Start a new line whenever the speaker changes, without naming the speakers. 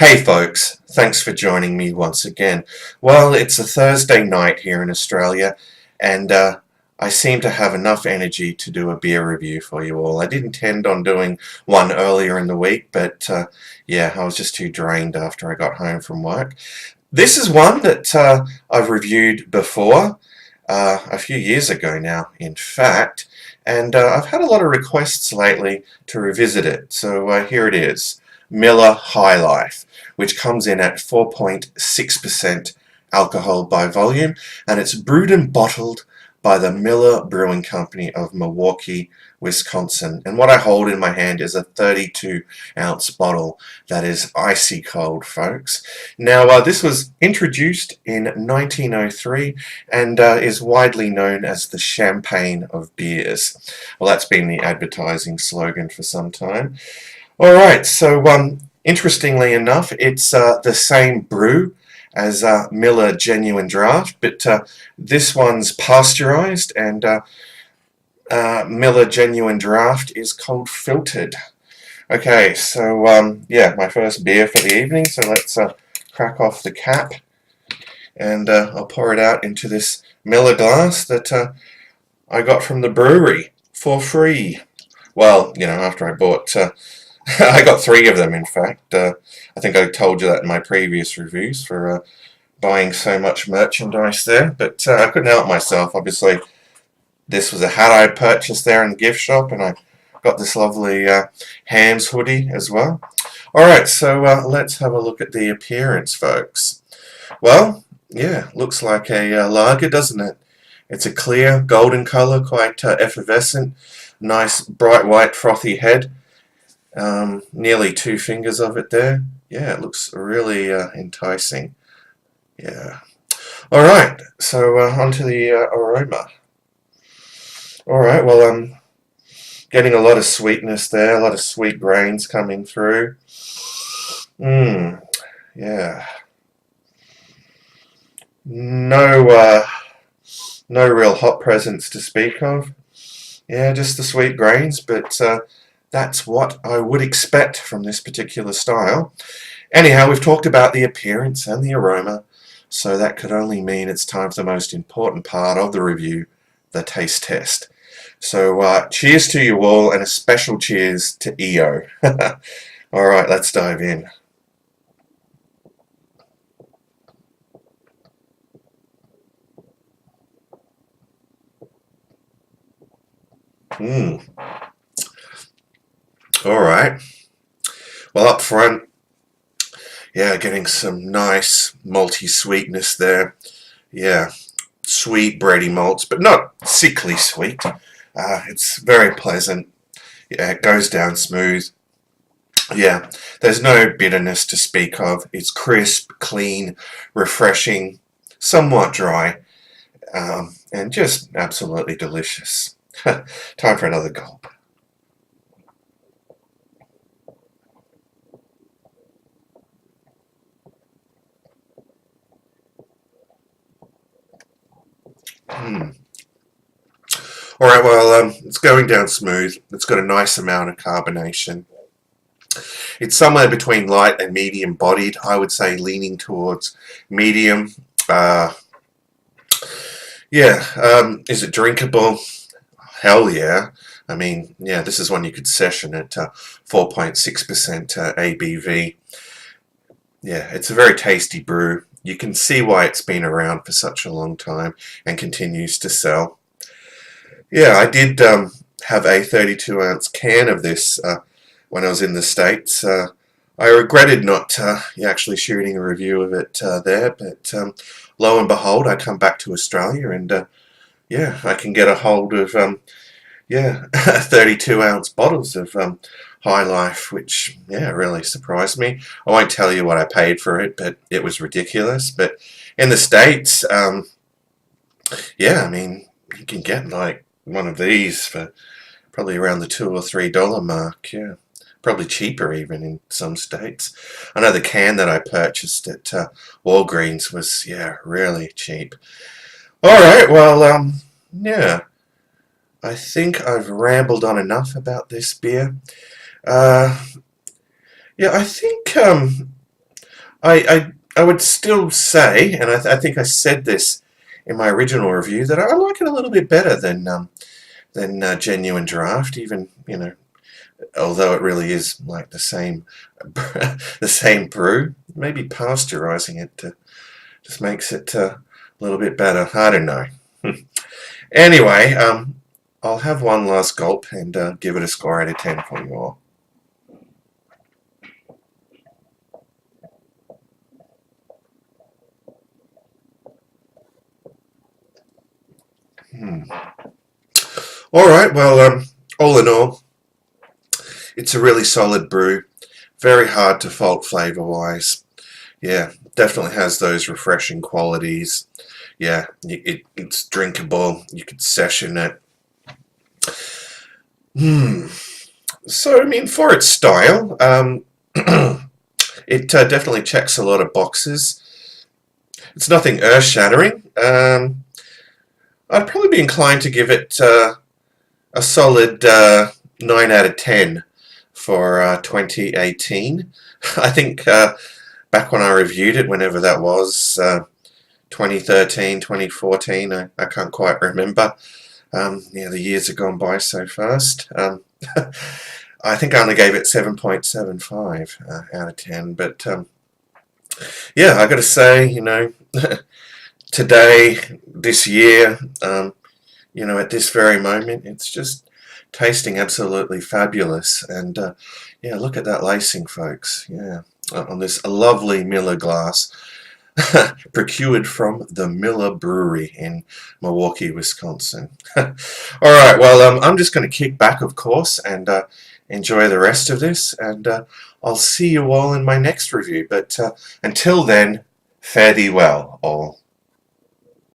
Hey folks, thanks for joining me once again. Well, it's a Thursday night here in Australia, and I seem to have enough energy to do a beer review for you all. I did intend on doing one earlier in the week, but yeah, I was just too drained after I got home from work. This is one that I've reviewed before, a few years ago now, in fact, and I've had a lot of requests lately to revisit it, so here it is. Miller High Life, which comes in at 4.6% alcohol by volume, and it's brewed and bottled by the Miller Brewing Company of Milwaukee, Wisconsin. And what I hold in my hand is a 32-ounce bottle that is icy cold, folks. Now, this was introduced in 1903 and is widely known as the champagne of beers. Well, that's been the advertising slogan for some time. Alright, so interestingly enough, it's the same brew as Miller Genuine Draft, but this one's pasteurized, and Miller Genuine Draft is cold filtered. Okay, so yeah, my first beer for the evening, so let's crack off the cap, and I'll pour it out into this Miller glass that I got from the brewery for free. Well, you know, after I bought I got 3 of them, in fact. I think I told you that in my previous reviews for buying so much merchandise there, but I couldn't help myself. Obviously, this was a hat I purchased there in the gift shop, and I got this lovely Hams hoodie as well. Alright, so let's have a look at the appearance, folks. Well, yeah, looks like a lager, doesn't it? It's a clear golden colour, quite effervescent, nice bright white frothy head. Nearly 2 fingers of it there. Yeah, it looks really enticing. Yeah. Alright, so onto the aroma. Alright, well, I'm getting a lot of sweetness there, a lot of sweet grains coming through. Yeah. No real hop presence to speak of. Yeah, just the sweet grains, but that's what I would expect from this particular style. Anyhow, we've talked about the appearance and the aroma, so that could only mean it's time for the most important part of the review, the taste test. So cheers to you all, and a special cheers to EO. Alright, let's dive in. Alright. Well, up front, yeah, getting some nice malty sweetness there. Yeah, sweet bready malts, but not sickly sweet. It's very pleasant. Yeah, it goes down smooth. Yeah, there's no bitterness to speak of. It's crisp, clean, refreshing, somewhat dry, and just absolutely delicious. Time for another gulp. Alright, well, it's going down smooth. It's got a nice amount of carbonation. It's somewhere between light and medium bodied. I would say leaning towards medium. Yeah, is it drinkable? Hell yeah. I mean, yeah, this is one you could session at 4.6% ABV. Yeah, it's a very tasty brew. You can see why it's been around for such a long time and continues to sell. Yeah, I did have a 32-ounce can of this when I was in the States. I regretted not actually shooting a review of it there, but lo and behold, I come back to Australia, and yeah, I can get a hold of 32-ounce bottles of High Life, which, yeah, really surprised me. I won't tell you what I paid for it, but it was ridiculous. But in the States, yeah, I mean, you can get like one of these for probably around the $2 or $3 mark. Yeah, probably cheaper even in some states. I know the can that I purchased at Walgreens was, yeah, really cheap. Alright, well, yeah, I think I've rambled on enough about this beer. Yeah, I think I would still say, and I think I said this in my original review, that I like it a little bit better than Genuine Draft, even, you know, although it really is like the same the same brew. Maybe pasteurizing it just makes it a little bit better. I don't know. Anyway, I'll have one last gulp and give it a score out of 10 for you all. All right, well, all in all, it's a really solid brew. Very hard to fault flavor-wise. Yeah, definitely has those refreshing qualities. Yeah, it's drinkable. You could session it. So, I mean, for its style, it definitely checks a lot of boxes. It's nothing earth-shattering. I'd probably be inclined to give it a solid 9 out of 10 for 2018. I think back when I reviewed it, whenever that was, 2013, 2014, I can't quite remember. Yeah, the years have gone by so fast. I think I only gave it 7.75 out of 10, but yeah, I got to say, you know, today, this year, you know, at this very moment, it's just tasting absolutely fabulous. And yeah, look at that lacing, folks. Yeah, on this lovely Miller glass, procured from the Miller Brewery in Milwaukee, Wisconsin. All right, well, I'm just going to kick back, of course, and enjoy the rest of this, and I'll see you all in my next review. But until then, fare thee well, all.